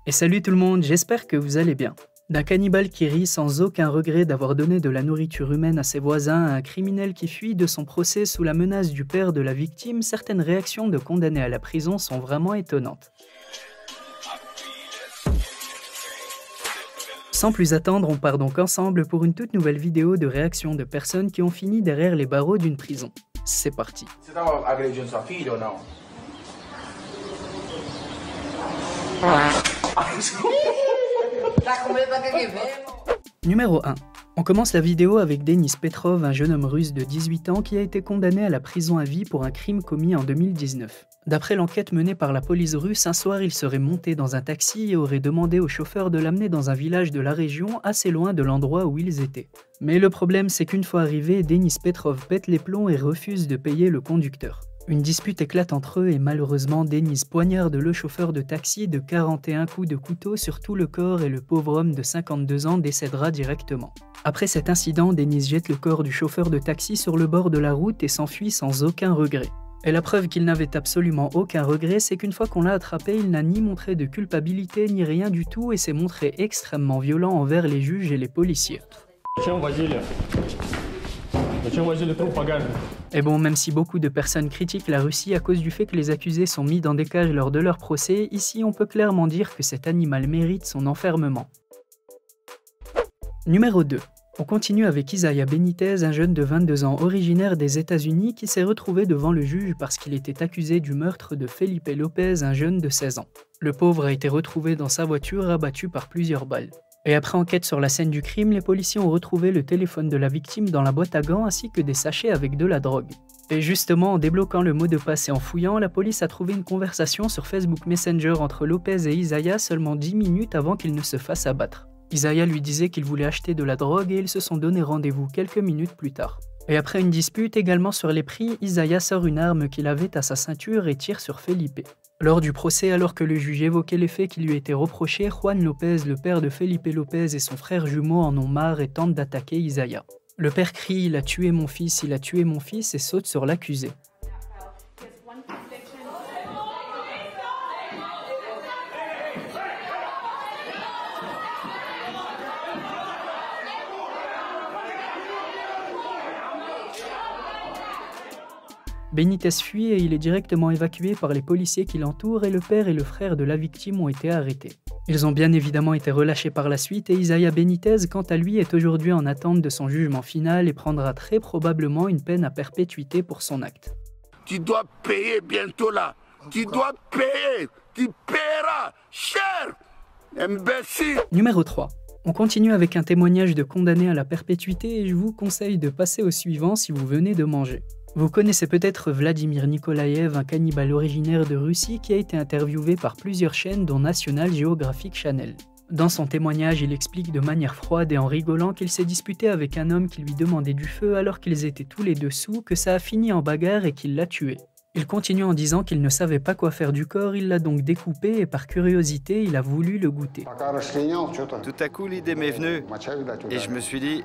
Et salut tout le monde, j'espère que vous allez bien. D'un cannibale qui rit sans aucun regret d'avoir donné de la nourriture humaine à ses voisins à un criminel qui fuit de son procès sous la menace du père de la victime, certaines réactions de condamnés à la prison sont vraiment étonnantes. Sans plus attendre, on part donc ensemble pour une toute nouvelle vidéo de réaction de personnes qui ont fini derrière les barreaux d'une prison. C'est parti. Numéro 1. On commence la vidéo avec Denis Petrov, un jeune homme russe de 18 ans qui a été condamné à la prison à vie pour un crime commis en 2019. D'après l'enquête menée par la police russe, un soir il serait monté dans un taxi et aurait demandé au chauffeur de l'amener dans un village de la région assez loin de l'endroit où ils étaient. Mais le problème c'est qu'une fois arrivé, Denis Petrov pète les plombs et refuse de payer le conducteur. Une dispute éclate entre eux et malheureusement Denis poignarde le chauffeur de taxi de 41 coups de couteau sur tout le corps et le pauvre homme de 52 ans décédera directement. Après cet incident, Denis jette le corps du chauffeur de taxi sur le bord de la route et s'enfuit sans aucun regret. Et la preuve qu'il n'avait absolument aucun regret, c'est qu'une fois qu'on l'a attrapé, il n'a ni montré de culpabilité ni rien du tout et s'est montré extrêmement violent envers les juges et les policiers. Et bon, même si beaucoup de personnes critiquent la Russie à cause du fait que les accusés sont mis dans des cages lors de leur procès, ici on peut clairement dire que cet animal mérite son enfermement. Numéro 2. On continue avec Isaiah Benitez, un jeune de 22 ans originaire des États-Unis qui s'est retrouvé devant le juge parce qu'il était accusé du meurtre de Felipe Lopez, un jeune de 16 ans. Le pauvre a été retrouvé dans sa voiture abattu par plusieurs balles. Et après enquête sur la scène du crime, les policiers ont retrouvé le téléphone de la victime dans la boîte à gants ainsi que des sachets avec de la drogue. Et justement, en débloquant le mot de passe et en fouillant, la police a trouvé une conversation sur Facebook Messenger entre Lopez et Isaiah seulement 10 minutes avant qu'il ne se fasse abattre. Isaiah lui disait qu'il voulait acheter de la drogue et ils se sont donné rendez-vous quelques minutes plus tard. Et après une dispute également sur les prix, Isaiah sort une arme qu'il avait à sa ceinture et tire sur Felipe. Lors du procès, alors que le juge évoquait les faits qui lui étaient reprochés, Juan Lopez, le père de Felipe Lopez et son frère jumeau en ont marre et tentent d'attaquer Isaiah. Le père crie « Il a tué mon fils, il a tué mon fils » et saute sur l'accusé. Benitez fuit et il est directement évacué par les policiers qui l'entourent et le père et le frère de la victime ont été arrêtés. Ils ont bien évidemment été relâchés par la suite et Isaiah Benitez, quant à lui, est aujourd'hui en attente de son jugement final et prendra très probablement une peine à perpétuité pour son acte. Tu dois payer bientôt là. Tu dois payer. Tu paieras cher, imbécile. Numéro 3. On continue avec un témoignage de condamné à la perpétuité et je vous conseille de passer au suivant si vous venez de manger. Vous connaissez peut-être Vladimir Nikolaev, un cannibale originaire de Russie qui a été interviewé par plusieurs chaînes dont National Geographic Channel. Dans son témoignage, il explique de manière froide et en rigolant qu'il s'est disputé avec un homme qui lui demandait du feu alors qu'ils étaient tous les deux sous, que ça a fini en bagarre et qu'il l'a tué. Il continue en disant qu'il ne savait pas quoi faire du corps, il l'a donc découpé et par curiosité, il a voulu le goûter. Tout à coup, l'idée m'est venue et je me suis dit,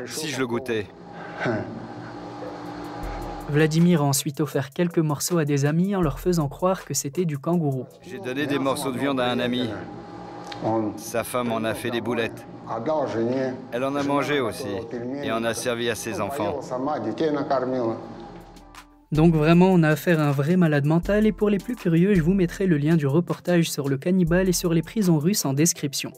si je le goûtais. Vladimir a ensuite offert quelques morceaux à des amis en leur faisant croire que c'était du kangourou. J'ai donné des morceaux de viande à un ami. Sa femme en a fait des boulettes. Elle en a mangé aussi et en a servi à ses enfants. Donc vraiment, on a affaire à un vrai malade mental et pour les plus curieux, je vous mettrai le lien du reportage sur le cannibale et sur les prisons russes en description.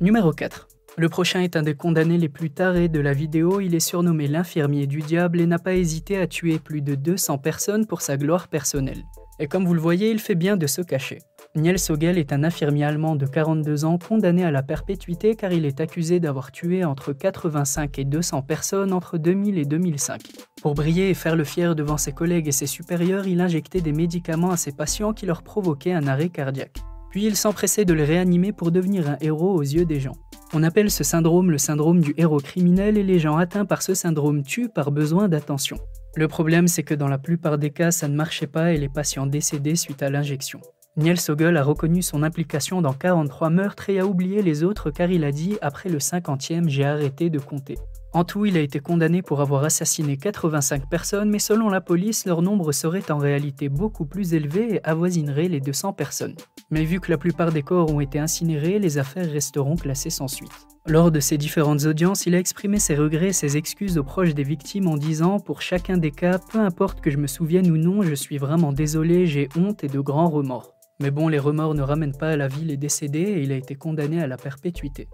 Numéro 4. Le prochain est un des condamnés les plus tarés de la vidéo, il est surnommé l'infirmier du diable et n'a pas hésité à tuer plus de 200 personnes pour sa gloire personnelle. Et comme vous le voyez, il fait bien de se cacher. Niels Sogel est un infirmier allemand de 42 ans condamné à la perpétuité car il est accusé d'avoir tué entre 85 et 200 personnes entre 2000 et 2005. Pour briller et faire le fier devant ses collègues et ses supérieurs, il injectait des médicaments à ses patients qui leur provoquaient un arrêt cardiaque. Puis il s'empressait de les réanimer pour devenir un héros aux yeux des gens. On appelle ce syndrome le syndrome du héros criminel et les gens atteints par ce syndrome tuent par besoin d'attention. Le problème, c'est que dans la plupart des cas, ça ne marchait pas et les patients décédaient suite à l'injection. Niels Sogel a reconnu son implication dans 43 meurtres et a oublié les autres car il a dit « Après le 50e, j'ai arrêté de compter ». En tout, il a été condamné pour avoir assassiné 85 personnes, mais selon la police, leur nombre serait en réalité beaucoup plus élevé et avoisinerait les 200 personnes. Mais vu que la plupart des corps ont été incinérés, les affaires resteront classées sans suite. Lors de ces différentes audiences, il a exprimé ses regrets et ses excuses aux proches des victimes en disant « Pour chacun des cas, peu importe que je me souvienne ou non, je suis vraiment désolé, j'ai honte et de grands remords. » Mais bon, les remords ne ramènent pas à la vie les décédés et il a été condamné à la perpétuité.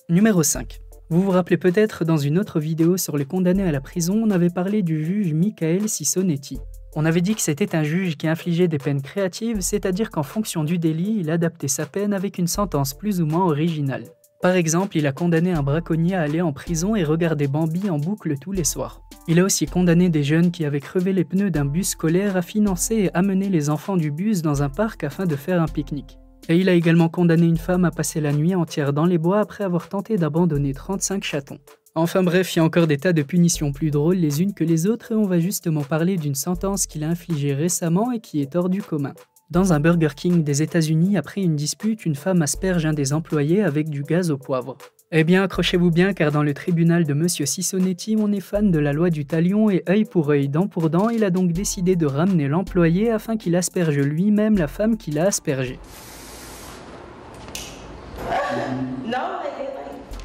Numéro 5. Vous vous rappelez peut-être, dans une autre vidéo sur les condamnés à la prison, on avait parlé du juge Michael Sissonetti. On avait dit que c'était un juge qui infligeait des peines créatives, c'est-à-dire qu'en fonction du délit, il adaptait sa peine avec une sentence plus ou moins originale. Par exemple, il a condamné un braconnier à aller en prison et regarder Bambi en boucle tous les soirs. Il a aussi condamné des jeunes qui avaient crevé les pneus d'un bus scolaire à financer et amener les enfants du bus dans un parc afin de faire un pique-nique. Et il a également condamné une femme à passer la nuit entière dans les bois après avoir tenté d'abandonner 35 chatons. Enfin bref, il y a encore des tas de punitions plus drôles les unes que les autres et on va justement parler d'une sentence qu'il a infligée récemment et qui est hors du commun. Dans un Burger King des États-Unis, après une dispute, une femme asperge un des employés avec du gaz au poivre. Eh bien, accrochez-vous bien car dans le tribunal de Monsieur Sissonetti, on est fan de la loi du talion et œil pour œil, dent pour dent, il a donc décidé de ramener l'employé afin qu'il asperge lui-même la femme qui l'a aspergé.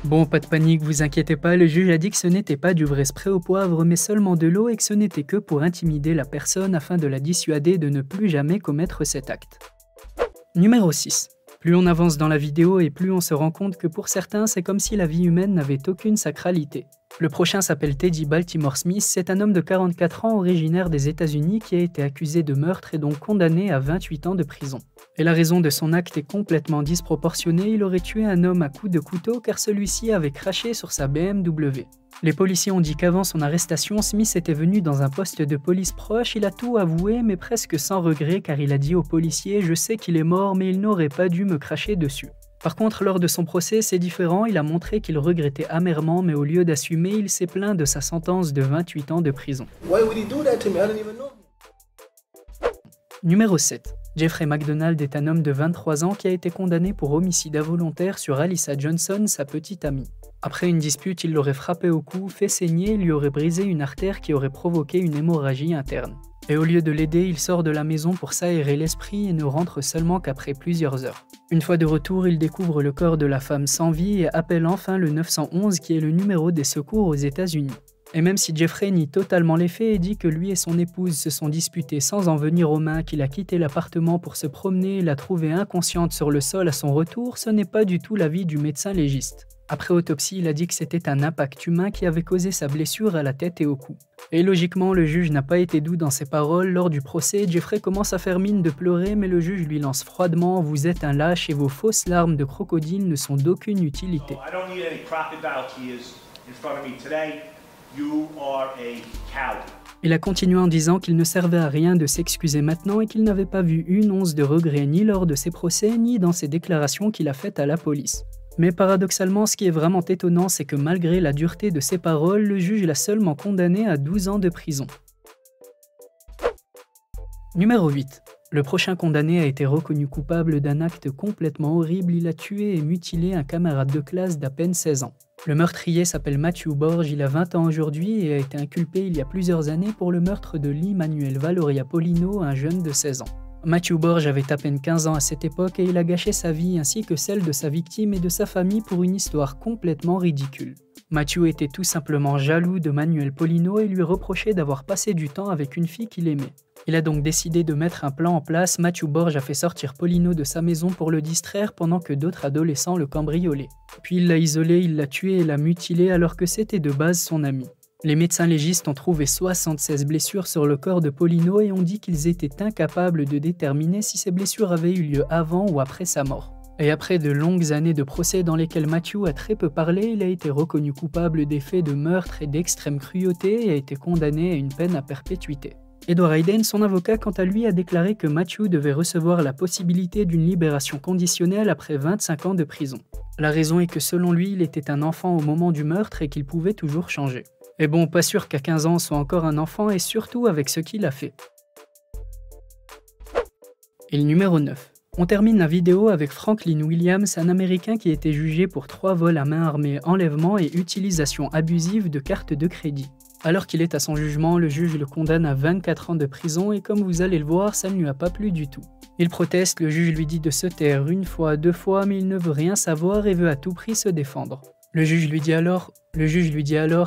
Bon, pas de panique, vous inquiétez pas, le juge a dit que ce n'était pas du vrai spray au poivre, mais seulement de l'eau et que ce n'était que pour intimider la personne afin de la dissuader de ne plus jamais commettre cet acte. Numéro 6. Plus on avance dans la vidéo et plus on se rend compte que pour certains, c'est comme si la vie humaine n'avait aucune sacralité. Le prochain s'appelle Teddy Baltimore Smith, c'est un homme de 44 ans originaire des États-Unis qui a été accusé de meurtre et donc condamné à 28 ans de prison. Et la raison de son acte est complètement disproportionnée, il aurait tué un homme à coups de couteau car celui-ci avait craché sur sa BMW. Les policiers ont dit qu'avant son arrestation, Smith était venu dans un poste de police proche, il a tout avoué mais presque sans regret car il a dit aux policiers « Je sais qu'il est mort mais il n'aurait pas dû me cracher dessus ». Par contre, lors de son procès, c'est différent, il a montré qu'il regrettait amèrement mais au lieu d'assumer, il s'est plaint de sa sentence de 28 ans de prison. Numéro 7. Jeffrey McDonald est un homme de 23 ans qui a été condamné pour homicide involontaire sur Alyssa Johnson, sa petite amie. Après une dispute, il l'aurait frappé au cou, fait saigner et lui aurait brisé une artère qui aurait provoqué une hémorragie interne. Et au lieu de l'aider, il sort de la maison pour s'aérer l'esprit et ne rentre seulement qu'après plusieurs heures. Une fois de retour, il découvre le corps de la femme sans vie et appelle enfin le 911 qui est le numéro des secours aux États-Unis. Et même si Jeffrey nie totalement les faits et dit que lui et son épouse se sont disputés sans en venir aux mains, qu'il a quitté l'appartement pour se promener et l'a trouvée inconsciente sur le sol à son retour, ce n'est pas du tout l'avis du médecin légiste. Après autopsie, il a dit que c'était un impact humain qui avait causé sa blessure à la tête et au cou. Et logiquement, le juge n'a pas été doux dans ses paroles. Lors du procès, Jeffrey commence à faire mine de pleurer, mais le juge lui lance froidement « Vous êtes un lâche et vos fausses larmes de crocodile ne sont d'aucune utilité ». Il a continué en disant qu'il ne servait à rien de s'excuser maintenant et qu'il n'avait pas vu une once de regret ni lors de ses procès ni dans ses déclarations qu'il a faites à la police. Mais paradoxalement, ce qui est vraiment étonnant, c'est que malgré la dureté de ses paroles, le juge l'a seulement condamné à 12 ans de prison. Numéro 8. Le prochain condamné a été reconnu coupable d'un acte complètement horrible, il a tué et mutilé un camarade de classe d'à peine 16 ans. Le meurtrier s'appelle Matthew Borge, il a 20 ans aujourd'hui et a été inculpé il y a plusieurs années pour le meurtre de Lee Manuel Valoria Polino, un jeune de 16 ans. Matthew Borge avait à peine 15 ans à cette époque et il a gâché sa vie ainsi que celle de sa victime et de sa famille pour une histoire complètement ridicule. Matthew était tout simplement jaloux de Manuel Polino et lui reprochait d'avoir passé du temps avec une fille qu'il aimait. Il a donc décidé de mettre un plan en place. Matthew Borge a fait sortir Polino de sa maison pour le distraire pendant que d'autres adolescents le cambriolaient. Puis il l'a isolé, il l'a tué et l'a mutilé alors que c'était de base son ami. Les médecins légistes ont trouvé 76 blessures sur le corps de Polino et ont dit qu'ils étaient incapables de déterminer si ces blessures avaient eu lieu avant ou après sa mort. Et après de longues années de procès dans lesquels Matthew a très peu parlé, il a été reconnu coupable des faits de meurtre et d'extrême cruauté et a été condamné à une peine à perpétuité. Edward Hayden, son avocat, quant à lui, a déclaré que Matthew devait recevoir la possibilité d'une libération conditionnelle après 25 ans de prison. La raison est que selon lui, il était un enfant au moment du meurtre et qu'il pouvait toujours changer. Et bon, pas sûr qu'à 15 ans soit encore un enfant et surtout avec ce qu'il a fait. Et le numéro 9. On termine la vidéo avec Franklin Williams, un Américain qui était jugé pour 3 vols à main armée, enlèvement et utilisation abusive de cartes de crédit. Alors qu'il est à son jugement, le juge le condamne à 24 ans de prison et comme vous allez le voir, ça ne lui a pas plu du tout. Il proteste, le juge lui dit de se taire 1 fois, 2 fois, mais il ne veut rien savoir et veut à tout prix se défendre. Le juge lui dit alors,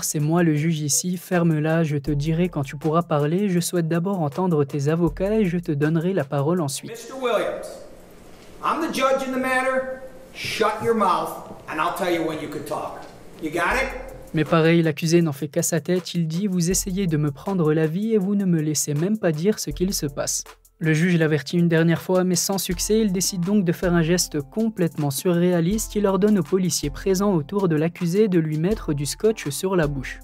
c'est moi le juge ici, ferme-la, je te dirai quand tu pourras parler, je souhaite d'abord entendre tes avocats et je te donnerai la parole ensuite. Mr. Williams, I'm the judge in the matter, shut your mouth and I'll tell you when you can talk. You got it? Mais pareil, l'accusé n'en fait qu'à sa tête, il dit « Vous essayez de me prendre la vie et vous ne me laissez même pas dire ce qu'il se passe ». Le juge l'avertit une dernière fois, mais sans succès, il décide donc de faire un geste complètement surréaliste, il ordonne aux policiers présents autour de l'accusé de lui mettre du scotch sur la bouche.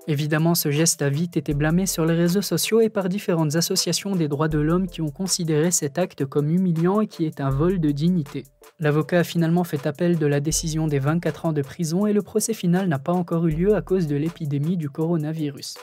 Évidemment, ce geste a vite été blâmé sur les réseaux sociaux et par différentes associations des droits de l'homme qui ont considéré cet acte comme humiliant et qui est un vol de dignité. L'avocat a finalement fait appel de la décision des 24 ans de prison et le procès final n'a pas encore eu lieu à cause de l'épidémie du coronavirus.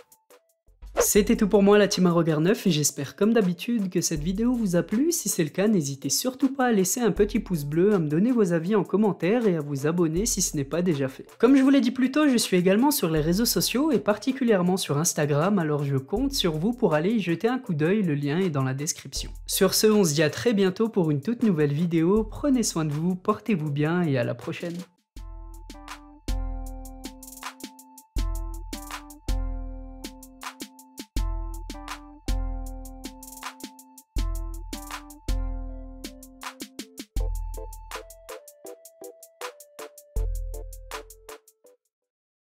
C'était tout pour moi la team Regard 9 et j'espère comme d'habitude que cette vidéo vous a plu. Si c'est le cas, n'hésitez surtout pas à laisser un petit pouce bleu, à me donner vos avis en commentaire et à vous abonner si ce n'est pas déjà fait. Comme je vous l'ai dit plus tôt, je suis également sur les réseaux sociaux et particulièrement sur Instagram, alors je compte sur vous pour aller y jeter un coup d'œil, le lien est dans la description. Sur ce, on se dit à très bientôt pour une toute nouvelle vidéo, prenez soin de vous, portez-vous bien et à la prochaine.